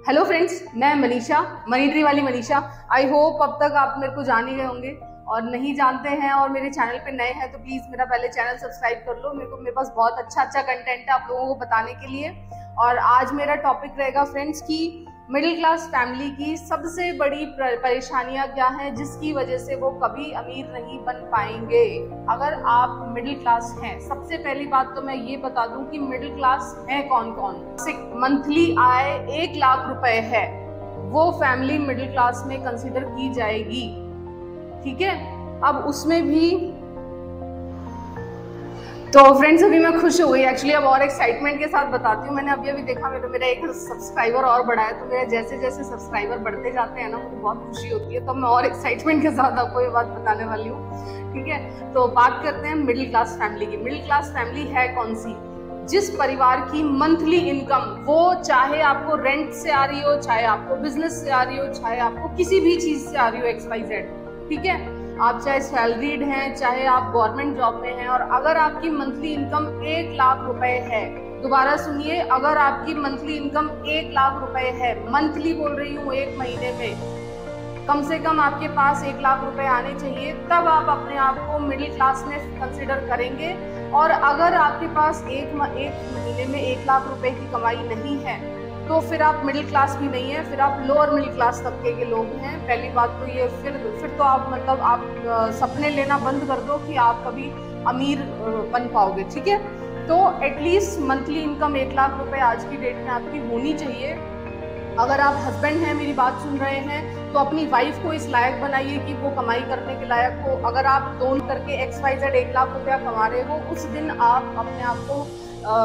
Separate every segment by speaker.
Speaker 1: Hello friends, मैं Manisha, money tree वाली Manisha. I hope अब तक आप मेरे को जान ही गए होंगे, और नहीं जानते हैं और मेरे चैनल पे नए हैं तो प्लीज़ मेरा पहले चैनल सब्सक्राइब कर लो। मेरे पास बहुत अच्छा कंटेंट है आप लोगों को बताने के लिए। और आज मेरा टॉपिक रहेगा फ्रेंड्स की मिडिल क्लास फैमिली की सबसे बड़ी परेशानियां क्या हैं जिसकी वजह से वो कभी अमीर नहीं बन पाएंगे। अगर आप मिडिल क्लास हैं, सबसे पहली बात तो मैं ये बता दूं कि मिडिल क्लास है कौन कौन। मंथली आय 1 लाख रुपए है, वो फैमिली मिडिल क्लास में कंसिडर की जाएगी। ठीक है, अब उसमें भी तो फ्रेंड्स अभी मैं खुश हो गई एक्चुअली। अब और एक्साइटमेंट के साथ बताती हूँ। मैंने अभी देखा मेरा एक सब्सक्राइबर और बढ़ा है, तो मेरे जैसे जैसे सब्सक्राइबर बढ़ते जाते हैं ना, मुझे बहुत खुशी होती है। तो मैं और एक्साइटमेंट के साथ आपको ये बात बताने वाली हूँ। ठीक है, तो बात करते हैं मिडिल क्लास फैमिली की। मिडिल क्लास फैमिली है कौन सी? जिस परिवार की मंथली इनकम, वो चाहे आपको रेंट से आ रही हो, चाहे आपको बिजनेस से आ रही हो, चाहे आपको किसी भी चीज से आ रही हो, XYZ। ठीक है, आप चाहे सैलरीड हैं, चाहे आप गवर्नमेंट जॉब में हैं, और अगर आपकी मंथली इनकम 1 लाख रुपए है, दोबारा सुनिए, अगर आपकी मंथली इनकम 1 लाख रुपए है, मंथली बोल रही हूँ, एक महीने में कम से कम आपके पास 1 लाख रुपए आने चाहिए, तब आप अपने आप को मिडिल क्लास में कंसिडर करेंगे। और अगर आपके पास एक महीने में 1 लाख रुपए की कमाई नहीं है तो फिर आप मिडिल क्लास भी नहीं है, फिर आप लोअर मिडिल क्लास तबके के लोग हैं। पहली बात तो ये, फिर तो आप आप सपने लेना बंद कर दो कि आप कभी अमीर बन पाओगे। ठीक है, तो एटलीस्ट मंथली इनकम 1 लाख रुपए आज की डेट में आपकी होनी चाहिए। अगर आप हस्बैंड हैं, मेरी बात सुन रहे हैं, तो अपनी वाइफ को इस लायक बनाइए कि वो कमाई करने के लायक हो। अगर आप दोनों करके XYZ 1 लाख रुपया कमा रहे हो, उस दिन आप अपने आप को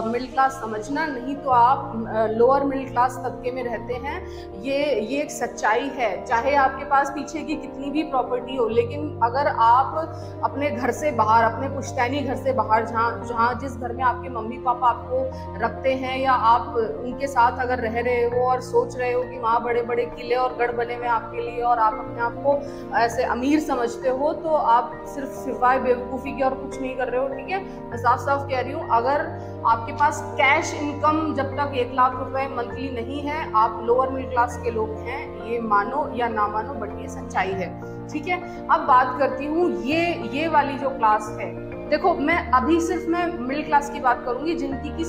Speaker 1: मिडिल क्लास समझना, नहीं तो आप लोअर मिडिल क्लास तबके में रहते हैं। ये एक सच्चाई है। चाहे आपके पास पीछे की कितनी भी प्रॉपर्टी हो, लेकिन अगर आप अपने घर से बाहर, अपने पुश्तैनी घर से बाहर, जहाँ जिस घर में आपके मम्मी पापा आपको रखते हैं, या आप उनके साथ अगर रह रहे हो और सोच रहे हो कि वहाँ बड़े बड़े किले और गढ़ बने हुए आपके लिए, और आप अपने आप को ऐसे अमीर समझते हो, तो आप सिर्फ सिवाय बेवकूफ़ी के और कुछ नहीं कर रहे हो। ठीक है, मैं साफ साफ कह रही हूँ, अगर आपके पास कैश इनकम जब तक 1 लाख रुपए मंथली नहीं है, आप लोअर मिडिल क्लास के लोग हैं। ये मानो या ना मानो, बट ये सच्चाई है। ठीक है, अब बात करती हूँ ये वाली जो क्लास है। देखो, मैं अभी सिर्फ मैं मिडिल क्लास की बात करूंगी जिनकी की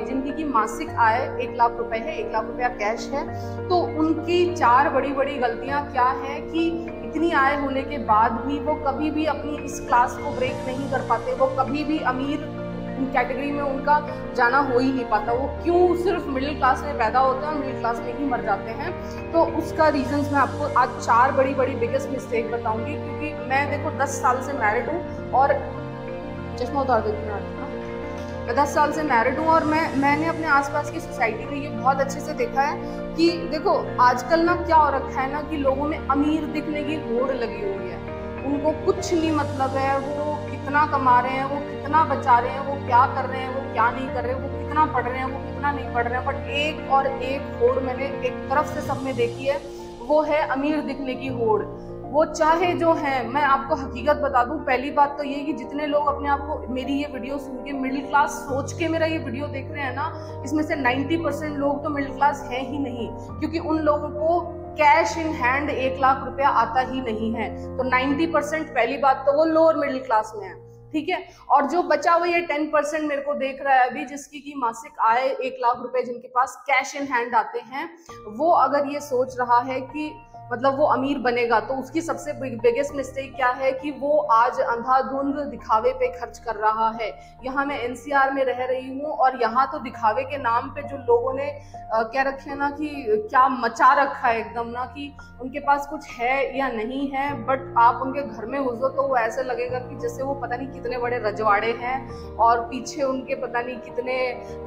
Speaker 1: जिनकी की मासिक आय 1 लाख रुपए है, 1 लाख रुपया कैश है। तो उनकी 4 बड़ी बड़ी गलतियां क्या है कि इतनी आय होने के बाद भी वो कभी भी अपनी इस क्लास को ब्रेक नहीं कर पाते। वो कभी भी अमीर कैटेगरी में उनका जाना हो ही नहीं पाता। वो क्यों सिर्फ मिडिल क्लास में पैदा होते हैं और मिडिल क्लास में ही मर जाते हैं। तो उसका रीजंस मैं आपको आज 4 बड़ी बिगेस्ट मिस्टेक बताऊंगी, क्योंकि मैं देखो 10 साल से मैरिड हूँ, और चश्मा उतार देती हूँ, मैं 10 साल से मैरिड हूँ, और मैंने अपने आसपास की सोसाइटी में ये बहुत अच्छे से देखा है कि देखो आजकल ना क्या हो रखा है ना, कि लोगों में अमीर दिखने की होड़ लगी हुई है। उनको कुछ नहीं मतलब है वो कितना कमा रहे हैं, वो कितना बचा रहे हैं, वो क्या कर रहे हैं, वो क्या नहीं कर रहे हैं, वो कितना पढ़ रहे हैं, वो कितना नहीं पढ़ रहे हैं। बट एक और एक होड़ मैंने एक तरफ से सब में देखी है, वो है अमीर दिखने की होड़। वो चाहे जो है, मैं आपको हकीकत बता दूं, पहली बात तो ये कि जितने लोग अपने आप को मेरी ये वीडियो सुन के मिडिल क्लास सोच के मेरा ये वीडियो देख रहे हैं ना, इसमें से 90% लोग तो मिडिल क्लास है ही नहीं, क्योंकि उन लोगों को कैश इन हैंड 1 लाख रुपया आता ही नहीं है। तो 90% पहली बात तो वो लोअर मिडिल क्लास में है। ठीक है, और जो बचा हुआ ये 10% मेरे को देख रहा है अभी, जिसकी की मासिक आय 1 लाख रुपए जिनके पास कैश इन हैंड आते हैं, वो अगर ये सोच रहा है कि मतलब वो अमीर बनेगा, तो उसकी सबसे बिगेस्ट मिस्टेक क्या है कि वो आज अंधाधुंध दिखावे पे खर्च कर रहा है। यहाँ मैं NCR में रह रही हूँ, और यहाँ तो दिखावे के नाम पे जो लोगों ने क्या रखे ना, कि क्या मचा रखा है एकदम ना, कि उनके पास कुछ है या नहीं है, बट आप उनके घर में घुसो तो वो ऐसे लगेगा कि जैसे वो पता नहीं कितने बड़े रजवाड़े हैं, और पीछे उनके पता नहीं कितने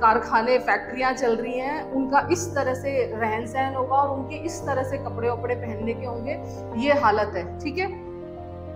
Speaker 1: कारखाने फैक्ट्रियां चल रही हैं। उनका इस तरह से रहन सहन होगा, और उनके इस तरह से कपड़े वपड़े पहनने के होंगे। ये हालत है। ठीक है,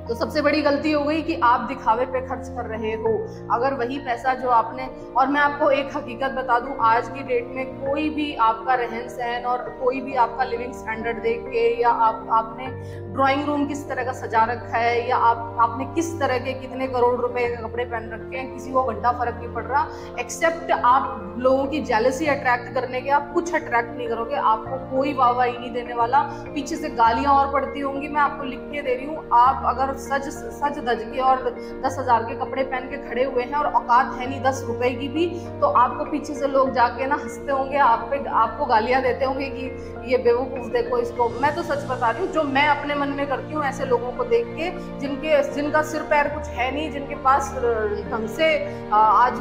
Speaker 1: तो सबसे बड़ी गलती हो गई कि आप दिखावे पे खर्च कर रहे हो। अगर वही पैसा जो आपने, और मैं आपको एक हकीकत बता दूं, आज की डेट में कोई भी आपका रहन सहन और कोई भी आपका लिविंग स्टैंडर्ड देख के, या आपने ड्राइंग रूम किस तरह का सजा रखा है, या आपने किस तरह के कितने करोड़ रुपए के कपड़े पहन रखे हैं, किसी को घंटा फर्क नहीं पड़ रहा। एक्सेप्ट आप लोगों की जेलसी अट्रैक्ट करने के, आप कुछ अट्रैक्ट नहीं करोगे, आपको कोई वाहवाही नहीं देने वाला, पीछे से गालियां और पड़ती होंगी। मैं आपको लिख के दे रही हूँ, आप अगर सज धज के और 10,000 के कपड़े पहन के खड़े हुए हैं और औकात है नहीं 10 रुपए की भी, तो आपको पीछे से लोग जाके ना हंसते होंगे, आपको गालियां देते होंगे कि ये बेवकूफ देखो इसको। मैं तो सच बता रही हूँ, जो मैं अपने मन में करती हूँ, ऐसे लोगों को देख के जिनका सिर पैर कुछ है नहीं, जिनके पास ढंग से आज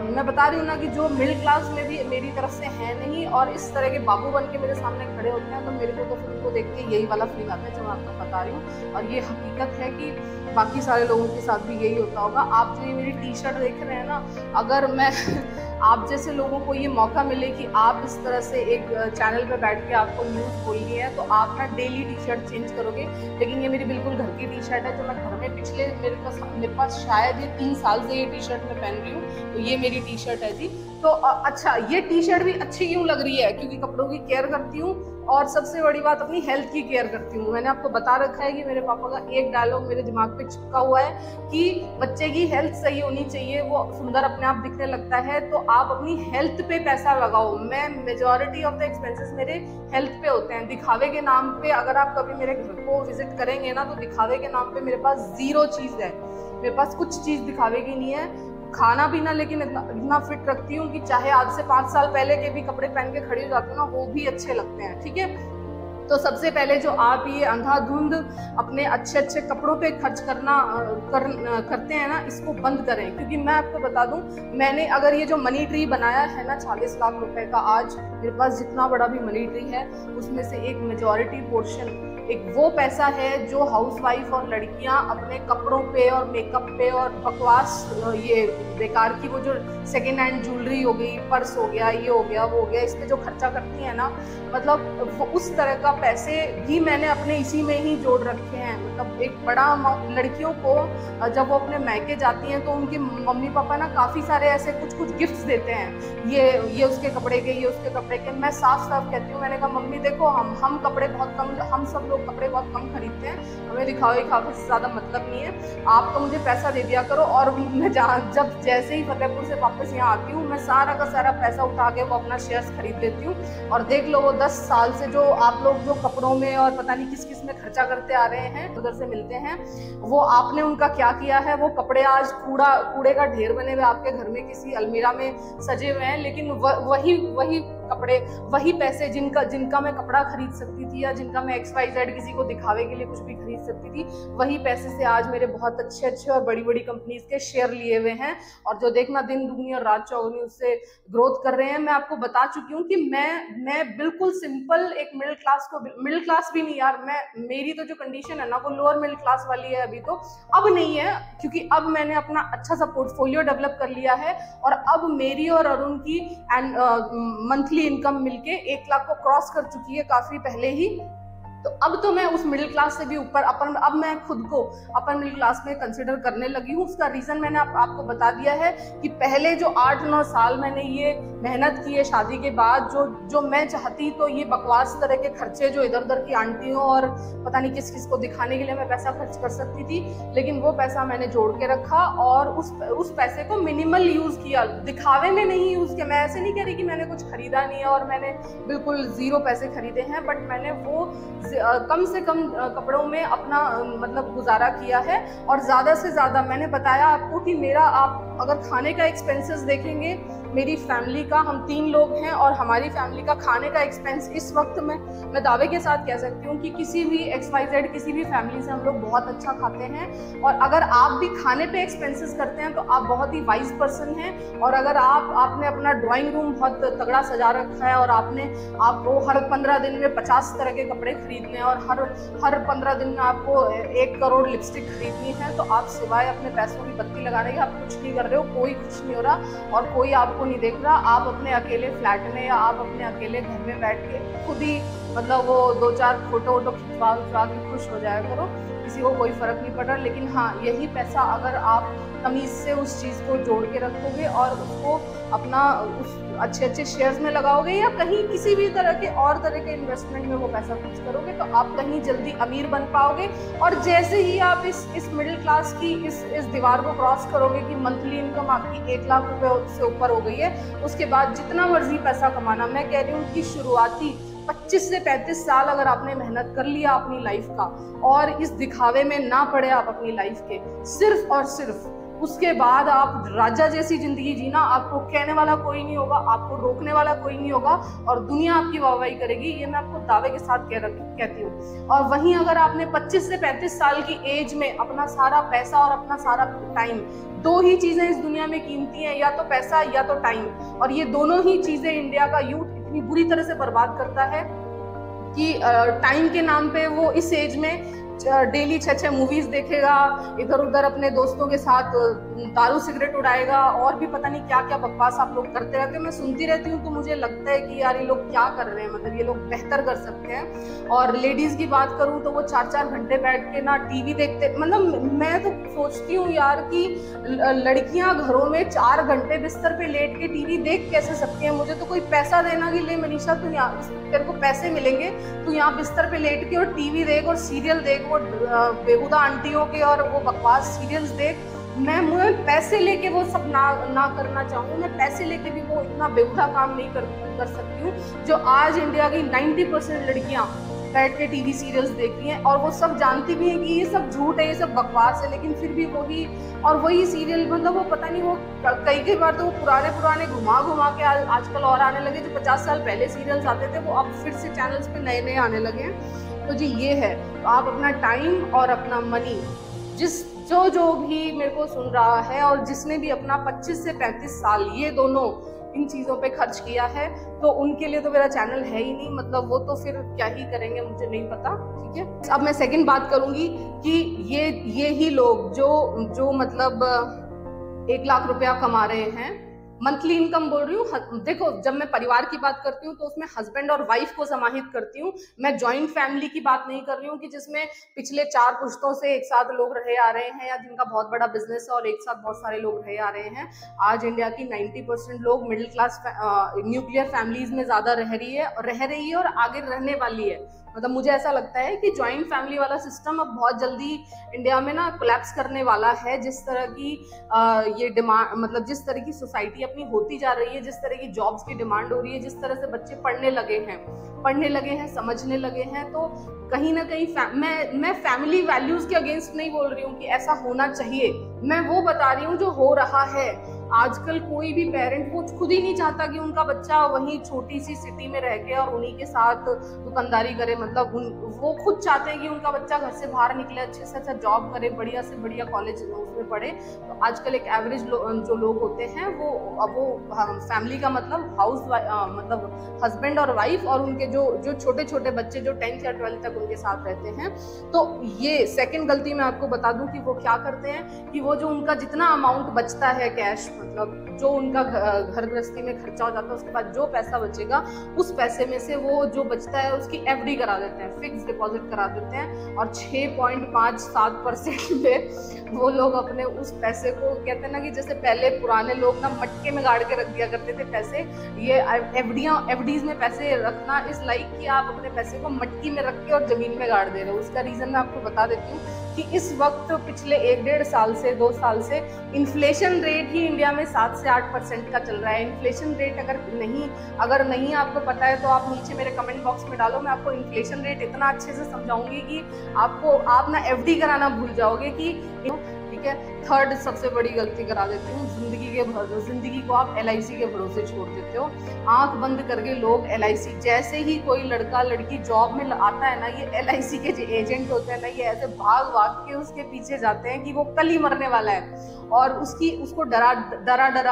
Speaker 1: मैं बता रही हूँ ना कि जो मिडिल क्लास में भी मेरी तरफ से है नहीं, और इस तरह के बाबू बन के मेरे सामने खड़े होते हैं, तो मेरे को तो फिल्म को देख के यही वाला फील आता है जो मैं आपको बता रही हूँ। और ये हकीकत है कि बाकी सारे लोगों के साथ भी यही होता होगा। आप जो ये मेरी टी शर्ट देख रहे हैं ना, अगर मैं आप जैसे लोगों को ये मौका मिले कि आप इस तरह से एक चैनल पे बैठ के आपको न्यूज़ बोलनी है, तो आप ना डेली टी शर्ट चेंज करोगे। लेकिन ये मेरी बिल्कुल घर की टी शर्ट है, जो मैं घर में पिछले मेरे पास शायद ये 3 साल से ये टी शर्ट मैं पहन रही हूँ, तो ये मेरी टी शर्ट है जी। तो अच्छा, ये टी शर्ट भी अच्छी क्यों लग रही है? क्योंकि कपड़ों की केयर करती हूँ, और सबसे बड़ी बात अपनी हेल्थ की केयर करती हूँ। मैंने आपको बता रखा है कि मेरे पापा का एक डायलॉग मेरे दिमाग पे चिपका हुआ है कि बच्चे की हेल्थ सही होनी चाहिए, वो सुंदर अपने आप दिखने लगता है, तो आप अपनी हेल्थ पे पैसा लगाओ। मैं मेजॉरिटी ऑफ द एक्सपेंसेस मेरे हेल्थ पे होते हैं। दिखावे के नाम पे अगर आप कभी मेरे घर को विजिट करेंगे ना, तो दिखावे के नाम पे मेरे पास 0 चीज़ है, मेरे पास कुछ चीज़ दिखावे की नहीं है। खाना पीना लेकिन इतना फिट रखती हूँ कि चाहे आज से 5 साल पहले के भी कपड़े पहन के खड़ी हो जाती हूँ ना, वो भी अच्छे लगते हैं, ठीक है। तो सबसे पहले जो आप ये अंधाधुंध अपने अच्छे अच्छे कपड़ों पे खर्च करते हैं ना, इसको बंद करें। क्योंकि मैं आपको बता दूं, मैंने अगर ये जो मनी ट्री बनाया है ना 40 लाख रुपए का, आज मेरे पास जितना बड़ा भी मनी ट्री है, उसमें से एक मेजॉरिटी पोर्शन एक वो पैसा है जो हाउसवाइफ और लड़कियां अपने कपड़ों पे और मेकअप पे और बकवास ये बेकार की वो जो सेकेंड हैंड ज्वेलरी हो गई, पर्स हो गया, ये हो गया, वो हो गया, इस पे जो खर्चा करती है ना, मतलब वो उस तरह का पैसे भी मैंने अपने इसी में ही जोड़ रखे हैं। मतलब एक बड़ा लड़कियों को जब वो अपने मायके जाती हैं तो उनके मम्मी पापा ना काफ़ी सारे ऐसे कुछ गिफ्ट्स देते हैं, ये उसके कपड़े के, ये उसके कपड़े के। मैं साफ साफ कहती हूँ, मैंने कहा मम्मी देखो, हम कपड़े बहुत कम, हम सब लोग कपड़े बहुत कम खरीदते हैं, हमें दिखावे से ज़्यादा मतलब नहीं है, आप तो मुझे पैसा दे दिया करो। और मैं जब जैसे ही फतेहपुर से वापस यहाँ आती हूँ, मैं सारा का सारा पैसा उठा के वो अपना शेयर्स खरीद लेती हूँ। और देख लो, वो 10 साल से जो आप लोग जो कपड़ों में और पता नहीं किस किस में खर्चा करते आ रहे हैं, उधर से मिलते हैं, वो आपने उनका क्या किया है? वो कपड़े आज कूड़े का ढेर बने हुए आपके घर में किसी अलमीरा में सजे हुए हैं। लेकिन वही कपड़े, वही पैसे जिनका मैं कपड़ा खरीद सकती थी, या जिनका मैं XYZ किसी को दिखावे के लिए कुछ भी खरीद सकती थी, वही पैसे से आज मेरे बहुत अच्छे और बड़ी कंपनीज के शेयर लिए हुए हैं, और जो देखना दिन दुगनी और रात चौगनी उससे ग्रोथ कर रहे हैं। मैं आपको बता चुकी हूँ कि मैं बिल्कुल सिंपल एक मिडिल क्लास भी नहीं यार, मेरी तो जो कंडीशन है ना, वो लोअर मिडिल क्लास वाली है अभी, तो अब नहीं है, क्योंकि अब मैंने अपना अच्छा सा पोर्टफोलियो डेवलप कर लिया है, और अब मेरी और अरुण की मंथली इनकम मिलके 1 लाख को क्रॉस कर चुकी है काफी पहले ही। तो अब तो मैं उस मिडिल क्लास से भी ऊपर अब मैं खुद को अपर मिडिल क्लास में कंसिडर करने लगी हूँ। उसका रीजन मैंने आपको बता दिया है कि पहले जो 8-9 साल मैंने ये मेहनत की है शादी के बाद, जो मैं चाहती, तो ये बकवास तरह के खर्चे जो इधर उधर की आंटियों और पता नहीं किस को दिखाने के लिए मैं पैसा खर्च कर सकती थी, लेकिन वो पैसा मैंने जोड़ के रखा और उस पैसे को मिनिमल यूज किया, दिखावे में नहीं यूज किया। मैं ऐसे नहीं कह रही कि मैंने कुछ खरीदा नहीं है और मैंने बिल्कुल 0 पैसे खरीदे हैं, बट मैंने वो कम से कम कपड़ों में अपना मतलब गुजारा किया है। और ज़्यादा से ज़्यादा मैंने बताया आपको कि मेरा, आप अगर खाने का एक्सपेंसेस देखेंगे, मेरी फैमिली का, हम 3 लोग हैं और हमारी फैमिली का खाने का एक्सपेंस इस वक्त मैं दावे के साथ कह सकती हूँ कि किसी भी XYZ किसी भी फैमिली से हम लोग बहुत अच्छा खाते हैं। और अगर आप भी खाने पे एक्सपेंसेस करते हैं तो आप बहुत ही वाइज पर्सन हैं। और अगर आपने अपना ड्राइंग रूम बहुत तगड़ा सजा रखा है और आपको हर 15 दिन में 50 तरह के कपड़े खरीदने और हर 15 दिन में आपको 1 करोड़ लिपस्टिक खरीदनी है, तो आप सिवाय अपने पैसों की बत्ती लगाने के आप कुछ नहीं कर रहे हो, कोई कुछ नहीं हो रहा और कोई आपको नहीं देख रहा, आप अपने अकेले फ्लैट में या आप अपने अकेले घर में बैठ के खुद ही मतलब वो 2-4 फोटो वोटो खिंचवा के खुश हो जाया करो, किसी को कोई फर्क नहीं पड़ रहा। लेकिन हाँ, यही पैसा अगर आप तमीज़ से उस चीज़ को जोड़ के रखोगे और उसको अपना उस अच्छे शेयर्स में लगाओगे या कहीं किसी भी तरह के इन्वेस्टमेंट में वो पैसा खर्च करोगे, तो आप कहीं जल्दी अमीर बन पाओगे। और जैसे ही आप इस मिडिल क्लास की इस दीवार को क्रॉस करोगे कि मंथली इनकम आपकी 1 लाख रुपए से ऊपर हो गई है, उसके बाद जितना मर्जी पैसा कमाना, मैं कह रही हूँ कि शुरुआती 25 से 35 साल अगर आपने मेहनत कर लिया अपनी लाइफ का और इस दिखावे में ना पड़े आप अपनी लाइफ के, सिर्फ और सिर्फ उसके बाद आप राजा जैसी जिंदगी जीना, आपको कहने वाला कोई नहीं होगा, आपको रोकने वाला कोई नहीं होगा और दुनिया आपकी वाहवाही करेगी, ये मैं आपको दावे के साथ कहती हूँ। और वहीं अगर आपने 25 से 35 साल की एज में अपना सारा पैसा और अपना सारा टाइम, 2 ही चीजें इस दुनिया में कीमती हैं, या तो पैसा या तो टाइम, और ये दोनों ही चीजें इंडिया का यूथ इतनी बुरी तरह से बर्बाद करता है कि टाइम के नाम पे वो इस एज में डेली 6-6 मूवीज देखेगा, इधर उधर अपने दोस्तों के साथ दारू सिगरेट उड़ाएगा और भी पता नहीं क्या क्या बकवास आप लोग करते रहते हैं। मैं सुनती रहती हूँ तो मुझे लगता है कि यार ये लोग क्या कर रहे हैं, मतलब ये लोग बेहतर कर सकते हैं। और लेडीज की बात करूँ तो वो 4-4 घंटे बैठ के ना टीवी देखते, मतलब मैं तो सोचती हूँ यार कि लड़कियां घरों में 4 घंटे बिस्तर पे लेट के टीवी देख कैसे सकती हैं। मुझे तो कोई पैसा देना कि ले मनीषा तू यहाँ, तेरे को पैसे मिलेंगे, तू यहाँ बिस्तर पे लेट के और टीवी देख और सीरियल देख, वो बेहुदा आंटियों के और वो बकवास सीरियल्स देख। मैं पैसे लेके वो सब ना करना चाहूँ, मैं पैसे लेके भी वो इतना बेहुदा काम नहीं कर सकती हूँ जो आज इंडिया की 90% लड़कियां बैठ के टीवी सीरियल्स देखती हैं। और वो सब जानती भी हैं कि ये सब झूठ है, ये सब बकवास है, लेकिन फिर भी वही सीरियल, मतलब वो पता नहीं, वो कई बार तो वो पुराने घुमा के आजकल और आने लगे, जो 50 साल पहले सीरियल्स आते थे वो अब फिर से चैनल्स पे नए आने लगे हैं। तो जी ये है, तो आप अपना टाइम और अपना मनी, जो भी मेरे को सुन रहा है और जिसने भी अपना 25 से 35 साल ये दोनों इन चीज़ों पे खर्च किया है, तो उनके लिए तो मेरा चैनल है ही नहीं, मतलब वो तो फिर क्या ही करेंगे मुझे नहीं पता। ठीक है, अब मैं सेकंड बात करूंगी कि ये ही लोग जो मतलब 1 लाख रुपया कमा रहे हैं, मंथली इनकम बोल रही हूँ। देखो, जब मैं परिवार की बात करती हूँ तो उसमें हस्बैंड और वाइफ को समाहित करती हूँ, मैं जॉइंट फैमिली की बात नहीं कर रही हूँ कि जिसमें पिछले 4 पुश्तों से एक साथ लोग रहे आ रहे हैं या जिनका बहुत बड़ा बिजनेस है और एक साथ बहुत सारे लोग रहे आ रहे हैं। आज इंडिया की 90% लोग मिडिल क्लास न्यूक्लियर फैमिलीज में ज्यादा रह रही है और आगे रहने वाली है। मतलब मुझे ऐसा लगता है कि जॉइंट फैमिली वाला सिस्टम अब बहुत जल्दी इंडिया में ना कोलैप्स करने वाला है। जिस तरह की ये डिमांड, मतलब जिस तरह की सोसाइटी अपनी होती जा रही है, जिस तरह की जॉब्स की डिमांड हो रही है, जिस तरह से बच्चे पढ़ने लगे हैं, समझने लगे हैं, तो कहीं ना कहीं मैं फैमिली वैल्यूज के अगेंस्ट नहीं बोल रही हूँ कि ऐसा होना चाहिए, मैं वो बता रही हूँ जो हो रहा है। आजकल कोई भी पेरेंट वो खुद ही नहीं चाहता कि उनका बच्चा वहीं छोटी सी सिटी में रह के और उन्हीं के साथ दुकानदारी करे, मतलब वो खुद चाहते हैं कि उनका बच्चा घर से बाहर निकले, अच्छे से अच्छा जॉब करे, बढ़िया से बढ़िया कॉलेज उसमें पढ़े। तो आजकल एक एवरेज जो लोग होते हैं वो फैमिली का मतलब मतलब हस्बैंड और वाइफ और उनके जो छोटे छोटे बच्चे जो 10th या 12th तक उनके साथ रहते हैं। तो ये सेकंड गलती मैं आपको बता दूं कि वो क्या करते हैं कि वो जो उनका जितना अमाउंट बचता है कैश, मतलब जो उनका घर गृहस्थी में खर्चा हो जाता है, उसके बाद जो पैसा बचेगा उस पैसे में से वो जो बचता है उसकी एफडी करा देते हैं, फिक्स डिपॉजिट करा देते हैं और 6.57% पे वो लोग अपने उस पैसे को, कहते हैं ना कि जैसे पहले पुराने लोग ना मटके में गाड़ के रख दिया करते थे पैसे, ये एफडीज में पैसे रखना इस लाइक कि आप अपने पैसे को मटकी में रख के और जमीन में गाड़ दे रहे हो। उसका रीजन मैं आपको बता देती हूँ कि इस वक्त पिछले 1-1.5 साल से 2 साल से इन्फ्लेशन रेट ही इंडिया में 7 से 8% का चल रहा है। इन्फ्लेशन रेट अगर नहीं आपको पता है तो आप नीचे मेरे कमेंट बॉक्स में डालो, मैं आपको इन्फ्लेशन रेट इतना अच्छे से समझाऊंगी कि आप ना एफडी कराना भूल जाओगे कि ठीक है। थर्ड सबसे बड़ी गलती करा देती हूँ, जिंदगी को आप LIC के भरोसे छोड़ देते हो। आंख बंद करके लोग LIC, जैसे ही कोई लड़का लड़की जॉब में आता है ना, ये LIC के जो एजेंट होते हैं ना, ये ऐसे भाग के उसके पीछे जाते हैं कि वो कल ही मरने वाला है और उसको डरा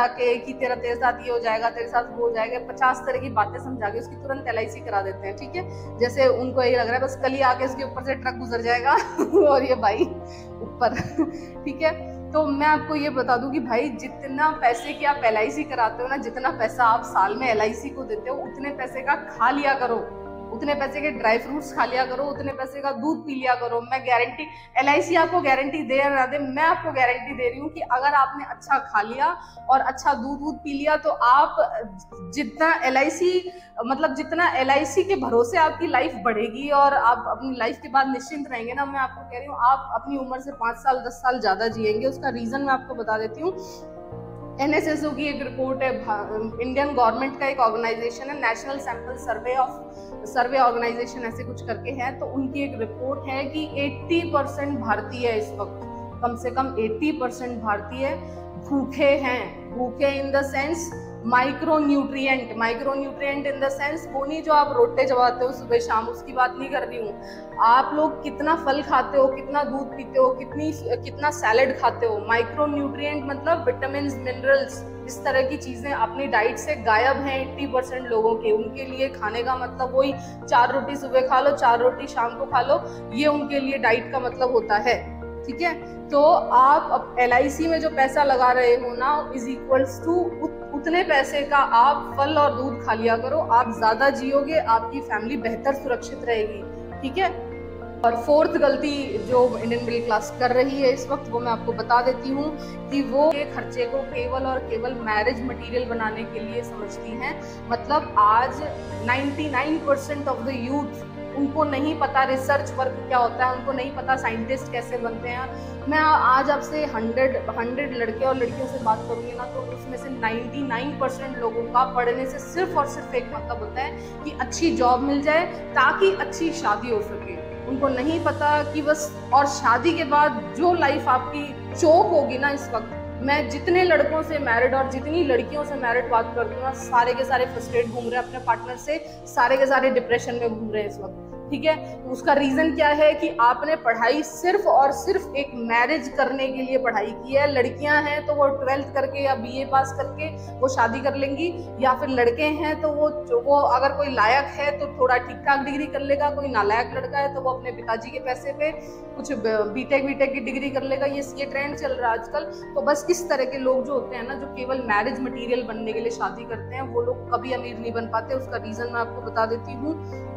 Speaker 1: के कि तेरे साथ ये हो जाएगा, तेरे साथ वो हो जाएगा, 50 तरह की बातें समझा के उसकी तुरंत LIC करा देते हैं। ठीक है, जैसे उनको यही लग रहा है बस कल ही आके इसके ऊपर से ट्रक गुजर जाएगा और ये भाई ऊपर। ठीक है, तो मैं आपको ये बता दूं कि भाई जितना पैसे की आप LIC कराते हो ना, जितना पैसा आप साल में LIC को देते हो, उतने पैसे का खा लिया करो, उतने पैसे के ड्राई फ्रूट्स खा लिया करो, उतने पैसे का दूध पी लिया करो। मैं गारंटी, LIC आपको गारंटी दे या ना दे, मैं आपको गारंटी दे रही हूँ कि अगर आपने अच्छा खा लिया और अच्छा दूध वूध पी लिया तो आप जितना LIC के भरोसे आपकी लाइफ बढ़ेगी और आप अपनी लाइफ के बाद निश्चिंत रहेंगे ना, मैं आपको कह रही हूँ आप अपनी उम्र से 5 साल 10 साल ज्यादा जिएंगे। उसका रीजन मैं आपको बता देती हूँ। NSSO की एक रिपोर्ट है, इंडियन गवर्नमेंट का एक ऑर्गेनाइजेशन है, नेशनल सैंपल सर्वे ऑर्गेनाइजेशन ऐसे कुछ करके है, तो उनकी एक रिपोर्ट है कि 80% भारतीय इस वक्त, कम से कम 80% भारतीय भूखे हैं। भूखे in the sense micro nutrient in the sense वो नहीं जो आप रोटे चबाते हो सुबह शाम, उसकी बात नहीं कर रही हूँ। आप लोग कितना फल खाते हो, कितना दूध पीते हो, कितना सैलेड खाते हो। माइक्रो न्यूट्रिएंट मतलब विटामिन, मिनरल्स, इस तरह की चीजें अपनी डाइट से गायब हैं 80% लोगों के। उनके लिए खाने का मतलब वही 4 रोटी सुबह खा लो, 4 रोटी शाम को खा लो, ये उनके लिए डाइट का मतलब होता है। ठीक है, तो आप LIC में जो पैसा लगा रहे हो ना, इज इक्वल्स टू उतने पैसे का आप फल और दूध खा लिया करो, आप ज्यादा जियोगे, आपकी फैमिली बेहतर सुरक्षित रहेगी। ठीक है, और 4th गलती जो इंडियन मिडिल क्लास कर रही है इस वक्त, वो मैं आपको बता देती हूँ कि वो ये खर्चे को केवल और केवल मैरिज मटेरियल बनाने के लिए समझती हैं। मतलब आज 99% ऑफ द यूथ, उनको नहीं पता रिसर्च वर्क क्या होता है, उनको नहीं पता साइंटिस्ट कैसे बनते हैं। मैं आज आपसे 100 लड़के और लड़कियों से बात करूंगी ना, तो उसमें से 99% लोगों का पढ़ने से सिर्फ और सिर्फ एक मतलब होता है कि अच्छी जॉब मिल जाए ताकि अच्छी शादी हो सके। उनको नहीं पता कि बस, और शादी के बाद जो लाइफ आपकी चोक होगी ना, इस वक्त मैं जितने लड़कों से मैरिड और जितनी लड़कियों से मैरिड बात करती हूँ, सारे के सारे फ्रस्ट्रेट घूम रहे हैं अपने पार्टनर से, सारे के सारे डिप्रेशन में घूम रहे हैं इस वक्त। ठीक है, उसका रीजन क्या है कि आपने पढ़ाई सिर्फ और सिर्फ एक मैरिज करने के लिए पढ़ाई की है। लड़कियां हैं तो वो 12th करके या BA पास करके वो शादी कर लेंगी, या फिर लड़के हैं तो वो अगर कोई लायक है तो थोड़ा ठीक ठाक डिग्री कर लेगा, कोई नालायक लड़का है तो वो अपने पिताजी के पैसे पे कुछ बीटेक की डिग्री कर लेगा। ये ट्रेंड चल रहा है आजकल। तो बस इस तरह के लोग जो होते हैं ना, जो केवल मैरिज मटीरियल बनने के लिए शादी करते हैं, वो लोग कभी अमीर नहीं बन पाते। उसका रीजन मैं आपको बता देती हूँ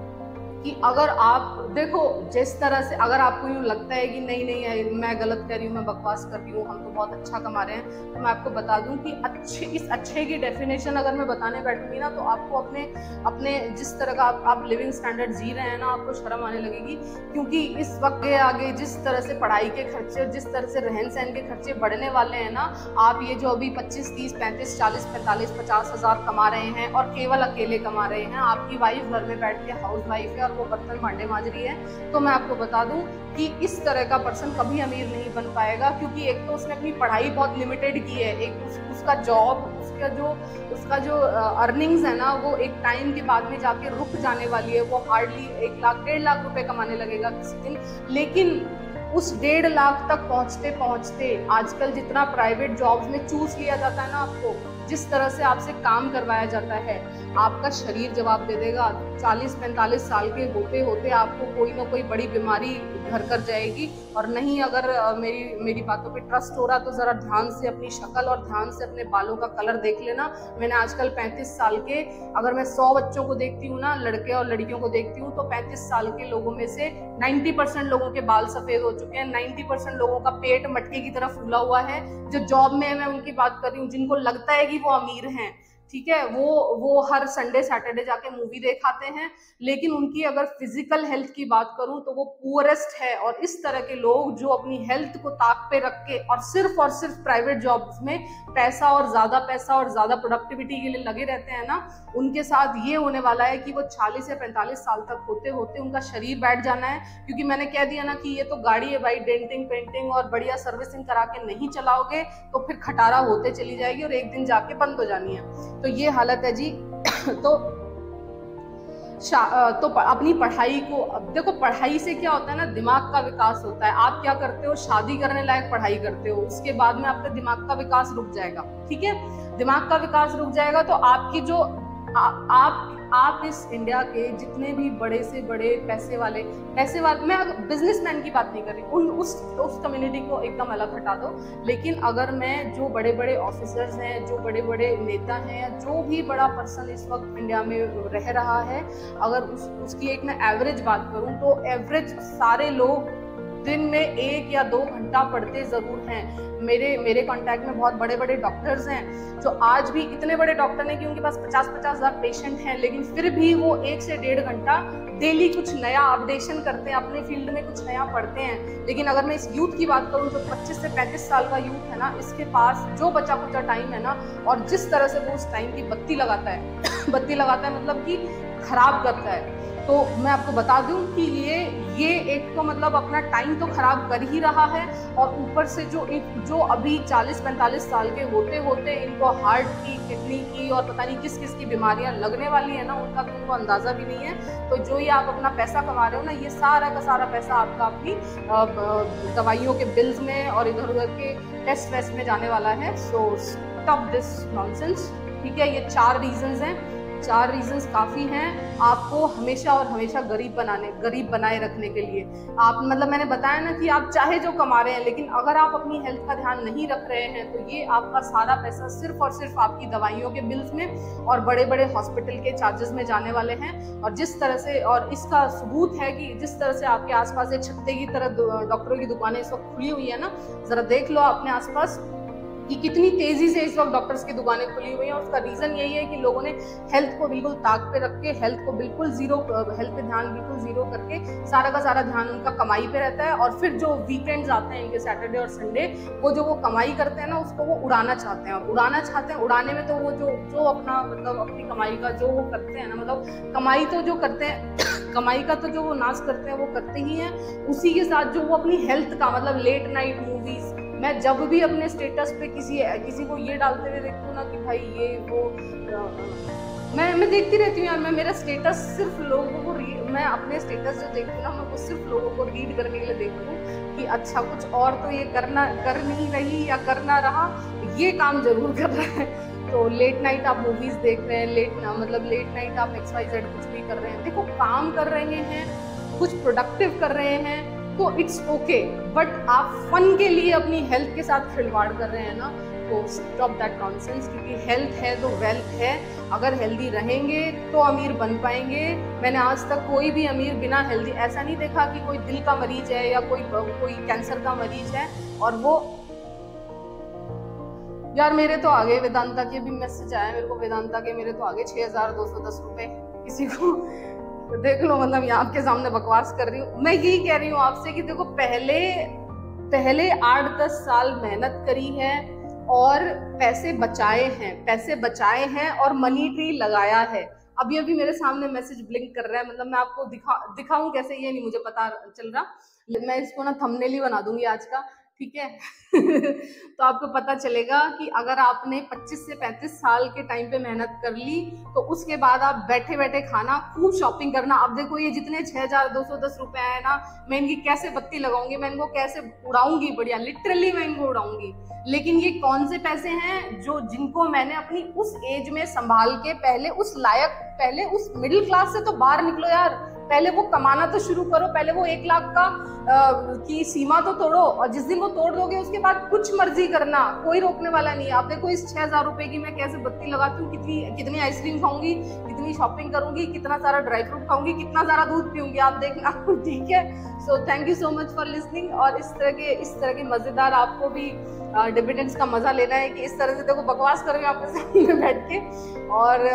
Speaker 1: कि अगर आप देखो, जिस तरह से अगर आपको यूँ लगता है कि नहीं मैं गलत कर रही हूँ, मैं बकवास कर रही हूँ, हम तो बहुत अच्छा कमा रहे हैं, तो मैं आपको बता दूं कि इस अच्छे की डेफिनेशन अगर मैं बताने बैठूंगी ना, तो आपको अपने जिस तरह का आप लिविंग स्टैंडर्ड जी रहे हैं ना, आपको शर्म आने लगेगी। क्योंकि इस वक्त के आगे जिस तरह से पढ़ाई के खर्चे, जिस तरह से रहन सहन के खर्चे बढ़ने वाले हैं ना, आप ये जो अभी 25, 30, 35, 40, 45, 50 हज़ार कमा रहे हैं और केवल अकेले कमा रहे हैं, आपकी वाइफ घर में बैठ के हाउस वाइफ है और वो बर्तन भांडे मांज रही है, तो मैं आपको बता दूं कि इस तरह का पर्सन कभी अमीर नहीं बन पाएगा। क्योंकि एक तो उसने अपनी पढ़ाई बहुत लिमिटेड की है, एक उसका जॉब, उसका जो अर्निंग्स है ना, वो एक टाइम के बाद में जाके रुक जाने वाली है। वो हार्डली 1 लाख 1.5 लाख रुपए कमाने लगेगा किसी दिन, लेकिन उस 1.5 लाख तक पहुंचते आजकल जितना प्राइवेट जॉब्स में चूस लिया जाता है ना, आपको जिस तरह से आपसे काम करवाया जाता है, आपका शरीर जवाब दे देगा। 40-45 साल के होते होते आपको कोई ना कोई बड़ी बीमारी घर कर जाएगी। और नहीं, अगर मेरी बातों पे ट्रस्ट हो रहा तो जरा ध्यान से अपनी शक्ल और ध्यान से अपने बालों का कलर देख लेना। मैंने आजकल 35 साल के, अगर मैं 100 बच्चों को देखती हूँ ना, लड़के और लड़कियों को देखती हूँ, तो 35 साल के लोगों में से 90% लोगों के बाल सफेद हो चुके हैं, 90% लोगों का पेट मटके की तरह फूला हुआ है। जो जॉब में है, मैं उनकी बात कर रही हूँ, जिनको लगता है कि वो अमीर हैं, ठीक है, वो हर संडे सैटरडे जाके मूवी देख आते हैं, लेकिन उनकी अगर फिजिकल हेल्थ की बात करूं तो वो पुअरेस्ट है। और इस तरह के लोग जो अपनी हेल्थ को ताक पे रख के और सिर्फ प्राइवेट जॉब्स में पैसा और ज्यादा प्रोडक्टिविटी के लिए लगे रहते हैं ना, उनके साथ ये होने वाला है कि वो 40 या 45 साल तक होते होते उनका शरीर बैठ जाना है। क्योंकि मैंने कह दिया ना कि ये तो गाड़ी है भाई, डेंटिंग पेंटिंग और बढ़िया सर्विसिंग करा के नहीं चलाओगे तो फिर खटारा होते चली जाएगी और एक दिन जाके बंद हो जानी है। तो ये हालत है जी। तो अपनी पढ़ाई को, अब देखो पढ़ाई से क्या होता है ना, दिमाग का विकास होता है। आप क्या करते हो, शादी करने लायक पढ़ाई करते हो, उसके बाद में आपका दिमाग का विकास रुक जाएगा। ठीक है, दिमाग का विकास रुक जाएगा तो आपकी जो आप इस इंडिया के जितने भी बड़े से बड़े पैसे वाले, मैं बिजनेसमैन की बात नहीं कर रही, उस कम्युनिटी को एकदम अलग हटा दो, लेकिन अगर मैं जो बड़े बड़े ऑफिसर्स हैं, जो बड़े बड़े नेता हैं, जो भी बड़ा पर्सन इस वक्त इंडिया में रह रहा है, अगर उसकी एक मैं एवरेज बात करूं तो एवरेज सारे लोग दिन में 1 या 2 घंटा पढ़ते जरूर हैं। मेरे कांटेक्ट में बहुत बड़े बड़े डॉक्टर्स हैं जो आज भी, इतने बड़े डॉक्टर हैं कि उनके पास 50-50 हज़ार पेशेंट हैं, लेकिन फिर भी वो 1 से 1.5 घंटा डेली कुछ नया अपडेशन करते हैं, अपने फील्ड में कुछ नया पढ़ते हैं। लेकिन अगर मैं इस यूथ की बात करूं जो 25 से 35 साल का यूथ है ना, इसके पास जो बचा कुचा टाइम है ना, और जिस तरह से वो उस टाइम की बत्ती लगाता है बत्ती लगाता है मतलब कि खराब करता है, तो मैं आपको बता दूं कि ये एक तो मतलब अपना टाइम तो खराब कर ही रहा है, और ऊपर से जो अभी 40-45 साल के होते होते इनको हार्ट की, किडनी की और पता नहीं किस किस की बीमारियां लगने वाली है ना, उनका तो उनको अंदाजा भी नहीं है। तो जो ये आप अपना पैसा कमा रहे हो ना, ये सारा का सारा पैसा आपका अपनी दवाइयों के बिल्स में और इधर उधर के टेस्ट वेस्ट में जाने वाला है। सो स्टॉप दिस नॉनसेंस, ठीक है। ये 4 रीजंस हैं, 4 रीजंस काफ़ी हैं आपको हमेशा और हमेशा गरीब बनाए रखने के लिए। आप मतलब मैंने बताया ना कि आप चाहे जो कमा रहे हैं, लेकिन अगर आप अपनी हेल्थ का ध्यान नहीं रख रहे हैं तो ये आपका सारा पैसा सिर्फ और सिर्फ आपकी दवाइयों के बिल्स में और बड़े बड़े हॉस्पिटल के चार्जेस में जाने वाले हैं। और जिस तरह से, और इसका सबूत है कि जिस तरह से आपके आसपास एक छत्ते की तरह डॉक्टरों की दुकानें इस वक्त खुली हुई है ना, जरा देख लो अपने आसपास कि कितनी तेजी से इस वक्त डॉक्टर्स की दुकानें खुली हुई हैं। और उसका रीजन यही है कि लोगों ने हेल्थ को बिल्कुल ताक पे रख के, हेल्थ पे ध्यान बिल्कुल जीरो करके, सारा का सारा ध्यान उनका कमाई पे रहता है। और फिर जो वीकेंड्स आते हैं इनके, सैटरडे और संडे, वो कमाई करते हैं ना, उसको वो उड़ाना चाहते हैं। और उड़ाने में तो वो जो अपना मतलब अपनी कमाई का जो वो करते हैं ना, मतलब कमाई तो जो करते हैं कमाई का तो जो वो नाश करते हैं वो करते ही हैं, उसी के साथ जो वो अपनी हेल्थ का, मतलब लेट नाइट मूवीज, मैं जब भी अपने स्टेटस पे किसी को ये डालते हुए देखती हूँ ना कि भाई ये वो, मैं देखती रहती हूँ यार। मैं मेरा स्टेटस सिर्फ लोगों को मैं अपने स्टेटस जो देखती हूँ ना, मैं वो सिर्फ लोगों को रीड करने के लिए देखती हूँ कि अच्छा कुछ और तो ये कर नहीं रही या कर ना रहा, ये काम जरूर कर रहा है। तो लेट नाइट आप मूवीज देख रहे हैं, लेट नाइट आप XYZ कुछ भी कर रहे हैं, देखो काम कर रहे हैं, कुछ प्रोडक्टिव कर रहे हैं तो इट्स ओके, बट आप फन के लिए अपनी हेल्थ के साथ खिलवाड़ कर रहे हैं ना, तो स्टॉप दैट नॉनसेंस। क्योंकि हेल्थ है तो वेल्थ है, अगर हेल्दी रहेंगे तो अमीर बन पाएंगे। मैंने आज तक कोई भी अमीर बिना हेल्दी ऐसा नहीं देखा कि कोई दिल का मरीज है या कोई कैंसर का मरीज है और वो, यार मेरे तो आगे वेदांता के भी मैसेज आया मेरे को, वेदांता के मेरे तो आगे 6210 रुपए किसी को देख लो, मतलब ये आपके सामने बकवास कर रही हूँ। मैं यही कह रही हूँ आपसे कि देखो पहले 8-10 साल मेहनत करी है और पैसे बचाए हैं और मनी ट्री लगाया है। अभी मेरे सामने मैसेज ब्लिंक कर रहा है, मतलब मैं आपको दिखाऊं कैसे ये नहीं मुझे पता चल रहा। मैं इसको ना थंबनेल ही बना दूंगी आज का, ठीक है। तो आपको पता चलेगा कि अगर आपने 25 से 35 साल के टाइम पे मेहनत कर ली तो उसके बाद आप बैठे बैठे खाना, खूब शॉपिंग करना। अब देखो ये जितने 6210 रुपए है ना, मैं इनकी कैसे बत्ती लगाऊंगी, मैं इनको कैसे उड़ाऊंगी, बढ़िया लिटरली मैं इनको उड़ाऊंगी। लेकिन ये कौन से पैसे हैं जिनको मैंने अपनी उस एज में संभाल के, पहले उस मिडिल क्लास से तो बाहर निकलो यार, पहले वो कमाना तो शुरू करो, पहले वो 1 लाख की सीमा तो तोड़ो, और जिस दिन वो तोड़ दोगे उसके बाद कुछ मर्जी करना, कोई रोकने वाला नहीं है। आप देखो इस 6000 रुपए की मैं कैसे बत्ती लगाती हूँ, कितनी आइसक्रीम खाऊंगी, कितनी शॉपिंग करूंगी, कितना सारा ड्राई फ्रूट खाऊंगी, कितना सारा दूध पीऊंगी, आप देखना, ठीक है। सो thank you so much for listening. और इस तरह के मजेदार आपको भी डिविडेंड्स का मजा लेना है कि इस तरह से देखो बकवास करोगे आपके सामने बैठ के, और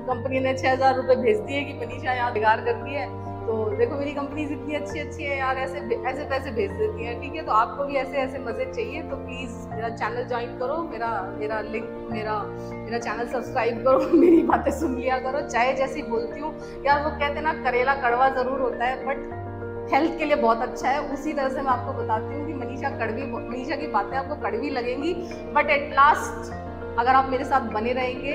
Speaker 1: कंपनी ने 6000 रुपए भेज दिए कि मनीषा यहाँ बिगाड़ करती है। तो देखो मेरी कंपनीज इतनी अच्छी है यार, ऐसे पैसे भेज देती है, ठीक है। तो आपको भी ऐसे मजे चाहिए तो प्लीज मेरा चैनल ज्वाइन करो, मेरा लिंक, मेरा चैनल सब्सक्राइब करो, मेरी बातें सुन लिया करो, चाहे जैसी बोलती हूँ यार। वो कहते हैं ना करेला कड़वा जरूर होता है बट हेल्थ के लिए बहुत अच्छा है। उसी तरह से मैं आपको बताती हूँ कि मनीषा की बातें आपको कड़वी लगेंगी, बट एट लास्ट अगर आप मेरे साथ बने रहेंगे,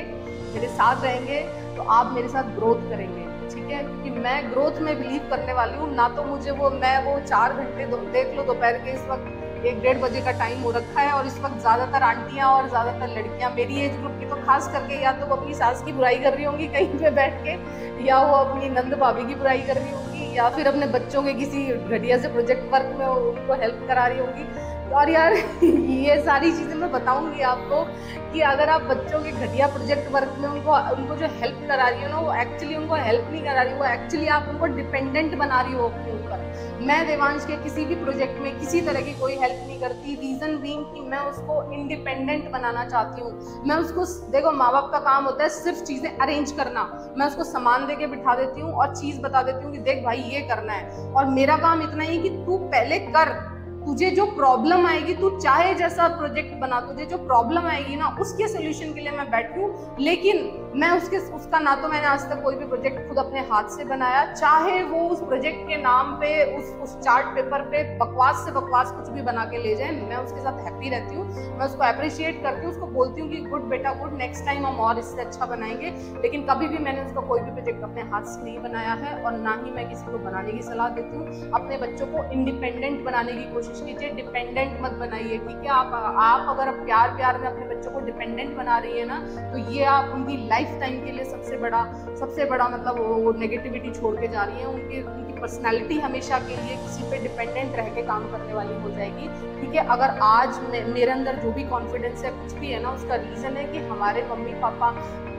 Speaker 1: मेरे साथ रहेंगे, तो आप मेरे साथ ग्रोथ करेंगे, ठीक है। क्योंकि मैं ग्रोथ में बिलीव करने वाली हूँ। ना तो मुझे मैं वो 4 घंटे देख लो दोपहर के इस वक्त 1-1:30 बजे का टाइम हो रखा है और इस वक्त ज़्यादातर आंटियां और ज़्यादातर लड़कियां मेरी एज ग्रुप की तो खास करके या तो वो अपनी सास की बुराई कर रही होंगी कहीं पे बैठ के, या वो अपनी नंद भाभी की बुराई कर रही होंगी, या फिर अपने बच्चों के किसी घटिया से प्रोजेक्ट वर्क में उनको हेल्प करा रही होंगी। और यार ये सारी चीज़ें मैं बताऊंगी आपको कि अगर आप बच्चों के घटिया प्रोजेक्ट वर्क में उनको जो हेल्प करा रही हो ना, वो एक्चुअली उनको हेल्प नहीं करा रही, वो एक्चुअली आप उनको डिपेंडेंट बना रही हो अपने ऊपर। मैं देवांश के किसी भी प्रोजेक्ट में किसी तरह की कोई हेल्प नहीं करती, रीजन बीइंग कि मैं उसको इंडिपेंडेंट बनाना चाहती हूँ। मैं उसको, देखो माँ बाप का काम होता है सिर्फ चीज़ें अरेंज करना, मैं उसको सामान दे के बिठा देती हूँ और चीज़ बता देती हूँ कि देख भाई ये करना है, और मेरा काम इतना ही कि तू पहले कर, तुझे जो प्रॉब्लम आएगी, तू चाहे जैसा प्रोजेक्ट बना, तुझे जो प्रॉब्लम आएगी ना उसके सोल्यूशन के लिए मैं बैठी हूँ। लेकिन मैं उसका ना तो मैंने आज तक कोई भी प्रोजेक्ट खुद अपने हाथ से बनाया, चाहे वो उस प्रोजेक्ट के नाम पे उस चार्ट पेपर पे बकवास से बकवास कुछ भी बना के ले जाए, मैं उसके साथ हैप्पी रहती हूँ, मैं उसको अप्रिशिएट करती हूँ, उसको बोलती हूँ कि गुड बेटा गुड, नेक्स्ट टाइम हम और इससे अच्छा बनाएंगे। लेकिन कभी भी मैंने उसका कोई भी प्रोजेक्ट अपने हाथ से नहीं बनाया है और ना ही मैं किसी को बनाने की सलाह देती हूँ। अपने बच्चों को इंडिपेंडेंट बनाने की कोशिश कीजिए, डिपेंडेंट मत बनाइए, ठीक है। आप अगर प्यार में अपने बच्चों को डिपेंडेंट बना रही है ना, तो ये आप उनकी लाइफ टाइम के लिए सबसे बड़ा मतलब वो नेगेटिविटी छोड़ के जा रही है। उनकी पर्सनैलिटी हमेशा के लिए किसी पे डिपेंडेंट रह के काम करने वाली हो जाएगी, ठीक है। अगर आज मेरे अंदर जो भी कॉन्फिडेंस है कुछ भी है ना, उसका रीज़न है कि हमारे मम्मी पापा,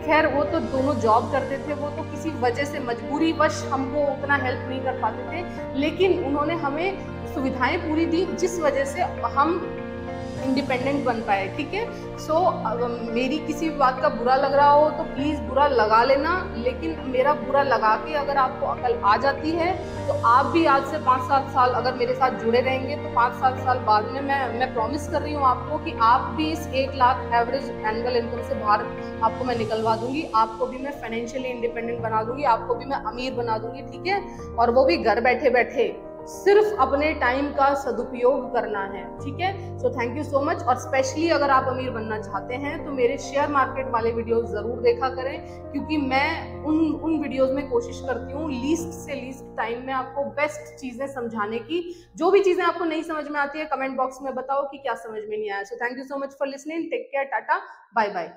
Speaker 1: खैर वो तो दोनों जॉब करते थे, वो तो किसी वजह से मजबूरी वश हमको उतना हेल्प नहीं कर पाते थे, लेकिन उन्होंने हमें सुविधाएं पूरी दी जिस वजह से हम इंडिपेंडेंट बन पाए, ठीक है। सो मेरी किसी भी बात का बुरा लग रहा हो तो प्लीज़ बुरा लगा लेना, लेकिन मेरा बुरा लगा के अगर आपको अकल आ जाती है तो आप भी आज से 5-7 साल अगर मेरे साथ जुड़े रहेंगे तो 5-7 साल बाद में मैं प्रॉमिस कर रही हूँ आपको कि आप भी इस 1 लाख एवरेज एनुअल इनकम से बाहर आपको मैं निकलवा दूंगी, आपको भी मैं फाइनेंशियली इंडिपेंडेंट बना दूंगी, आपको भी मैं अमीर बना दूंगी, ठीक है। और वो भी घर बैठे बैठे, सिर्फ अपने टाइम का सदुपयोग करना है, ठीक है। सो थैंक यू सो मच। और स्पेशली अगर आप अमीर बनना चाहते हैं तो मेरे शेयर मार्केट वाले वीडियोस जरूर देखा करें, क्योंकि मैं उन वीडियोस में कोशिश करती हूँ लीस्ट से लीस्ट टाइम में आपको बेस्ट चीजें समझाने की। जो भी चीजें आपको नहीं समझ में आती है कमेंट बॉक्स में बताओ कि क्या समझ में नहीं आया। So thank you so much for listening, take care, tata, bye bye.